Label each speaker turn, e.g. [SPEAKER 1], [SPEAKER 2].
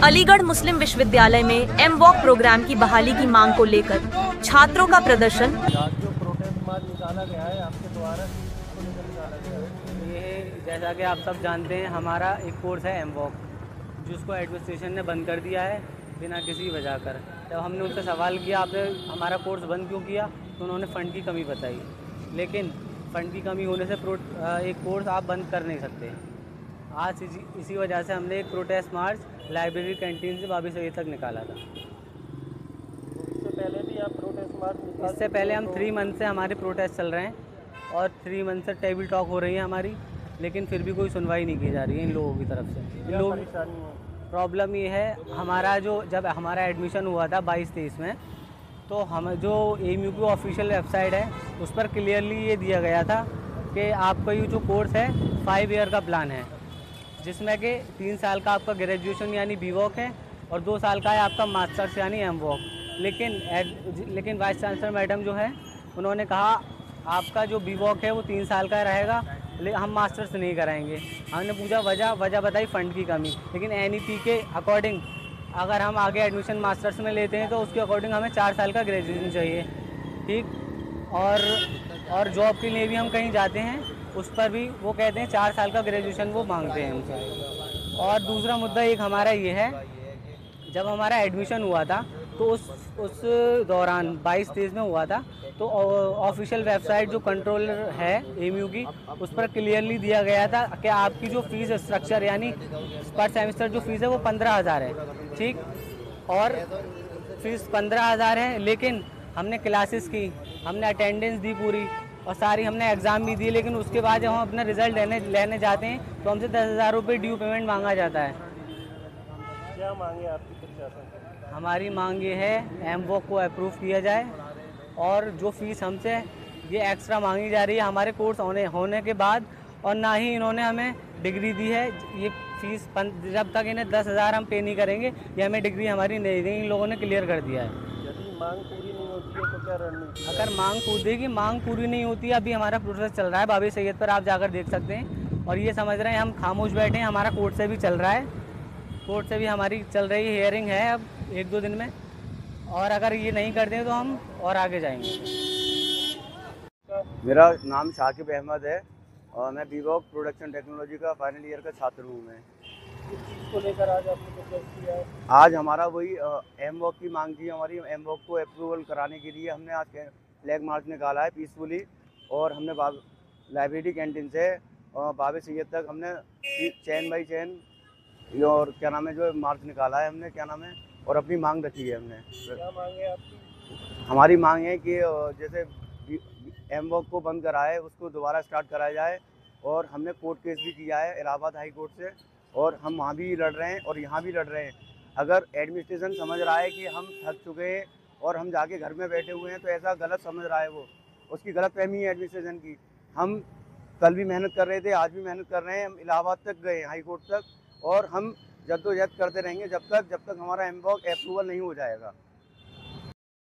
[SPEAKER 1] अलीगढ़ मुस्लिम विश्वविद्यालय में एमवॉक प्रोग्राम की बहाली की मांग को लेकर छात्रों का प्रदर्शन।
[SPEAKER 2] जो प्रोटेस्ट मार्च निकाला गया है आपके द्वारा किसको लेकर निकाला गया है?
[SPEAKER 3] ये जैसा कि आप सब जानते हैं, हमारा एक कोर्स है एमवॉक, जिसको एडमिनिस्ट्रेशन ने बंद कर दिया है बिना किसी वजह कर। जब हमने उनसे सवाल किया आपने हमारा कोर्स बंद क्यों किया, तो उन्होंने फ़ंड की कमी बताई। लेकिन फ़ंड की कमी होने से एक कोर्स आप बंद कर नहीं सकते। आज इसी वजह से हमने एक प्रोटेस्ट मार्च लाइब्रेरी कैंटीन से बाबी सईद तक निकाला था।
[SPEAKER 2] इससे पहले भी आप प्रोटेस्ट मार्च निकाल?
[SPEAKER 3] इससे पहले हम 3 मंथ से हमारे प्रोटेस्ट चल रहे हैं और 3 मंथ से टेबल टॉक हो रही है हमारी, लेकिन फिर भी कोई सुनवाई नहीं की जा रही है इन लोगों की तरफ से। इन लोगों की
[SPEAKER 2] परेशानी है?
[SPEAKER 3] प्रॉब्लम ये है, जब हमारा एडमिशन हुआ था 22-23 में, तो हम जो एएमयू की ऑफिशियल वेबसाइट है उस पर क्लियरली ये दिया गया था कि आपका ये जो कोर्स है 5 ईयर का प्लान है, जिसमें कि 3 साल का आपका ग्रेजुएशन यानी बीवॉक है और 2 साल का है आपका मास्टर्स यानी एमवॉक। लेकिन वाइस चांसलर मैडम जो है उन्होंने कहा आपका जो बीवॉक है वो 3 साल का रहेगा, हम मास्टर्स नहीं कराएंगे। हमने पूछा वजह बताई फ़ंड की कमी। लेकिन एनईपी के अकॉर्डिंग अगर हम आगे एडमिशन मास्टर्स में लेते हैं तो उसके अकॉर्डिंग हमें 4 साल का ग्रेजुएशन चाहिए, ठीक। और जॉब के लिए भी हम कहीं जाते हैं उस पर भी वो कहते हैं 4 साल का ग्रेजुएशन वो मांगते हैं हमसे। और दूसरा मुद्दा एक हमारा ये है, जब हमारा एडमिशन हुआ था तो उस दौरान 22-23 में हुआ था, तो ऑफिशियल वेबसाइट जो कंट्रोलर है एएमयू की उस पर क्लियरली दिया गया था कि आपकी जो फीस स्ट्रक्चर यानी पर सेमेस्टर जो फीस है वो 15,000 है, ठीक। और फीस 15,000 है, लेकिन हमने क्लासेस की, हमने अटेंडेंस दी पूरी और सारी हमने एग्ज़ाम भी दिए, लेकिन उसके बाद जब हम अपना रिज़ल्ट लेने जाते हैं तो हमसे 10,000 रुपये ड्यू पेमेंट मांगा जाता है।
[SPEAKER 2] क्या मांगे आपकी प्रशासन?
[SPEAKER 3] हमारी मांग ये है एमवॉक को अप्रूव किया जाए और जो फ़ीस हमसे ये एक्स्ट्रा मांगी जा रही है हमारे कोर्स होने के बाद, और ना ही इन्होंने हमें डिग्री दी है। ये फ़ीस जब तक इन्हें 10,000 हम पे नहीं करेंगे ये हमें डिग्री हमारी नहीं देंगे, इन लोगों ने क्लियर कर दिया है।
[SPEAKER 2] यदि मांग पूरी नहीं होती है तो क्या रणनीति?
[SPEAKER 3] अगर मांग पूरी नहीं होती है, अभी हमारा प्रोसेस चल रहा है बाबी सईद पर, आप जाकर देख सकते हैं। और ये समझ रहे हैं हम खामोश बैठे हैं, हमारा कोर्ट से भी चल रहा है, कोर्ट से भी हमारी चल रही हियरिंग है अब 1-2 दिन में, और अगर ये नहीं करते तो हम और आगे जाएंगे।
[SPEAKER 4] मेरा नाम शाकिब अहमद है और मैं बीवॉक प्रोडक्शन टेक्नोलॉजी का फाइनल ईयर का छात्र हूँ। मैं
[SPEAKER 2] किस चीज़ को लेकर आज आपने प्रोटेस्ट किया है?
[SPEAKER 4] आज हमारा वही एमवॉक की मांग थी हमारी। एमवॉक को अप्रूवल कराने के लिए हमने आज फ्लैग मार्च निकाला है पीसफुली, और हमने लाइब्रेरी कैंटीन से बाबी सईद तक हमने चैन बाई चैन और क्या नाम है जो मार्च निकाला है हमने, क्या नाम है, और अपनी मांग रखी है हमने।
[SPEAKER 2] क्या मांग है आपकी?
[SPEAKER 4] हमारी मांग है कि जैसे एमवॉक को बंद कराए उसको दोबारा स्टार्ट कराया जाए, और हमने कोर्ट केस भी किया है इलाहाबाद हाई कोर्ट से, और हम वहाँ भी लड़ रहे हैं और यहाँ भी लड़ रहे हैं। अगर एडमिनिस्ट्रेशन समझ रहा है कि हम थक चुके हैं और हम जाके घर में बैठे हुए हैं तो ऐसा गलत समझ रहा है, वो उसकी गलतफहमी है एडमिनिस्ट्रेशन की। हम कल भी मेहनत कर रहे थे, आज भी मेहनत कर रहे हैं, हम इलाहाबाद तक गए हाई कोर्ट तक, और हम जद्दोजहद करते रहेंगे जब तक हमारा एमवॉक अप्रूवल नहीं हो जाएगा।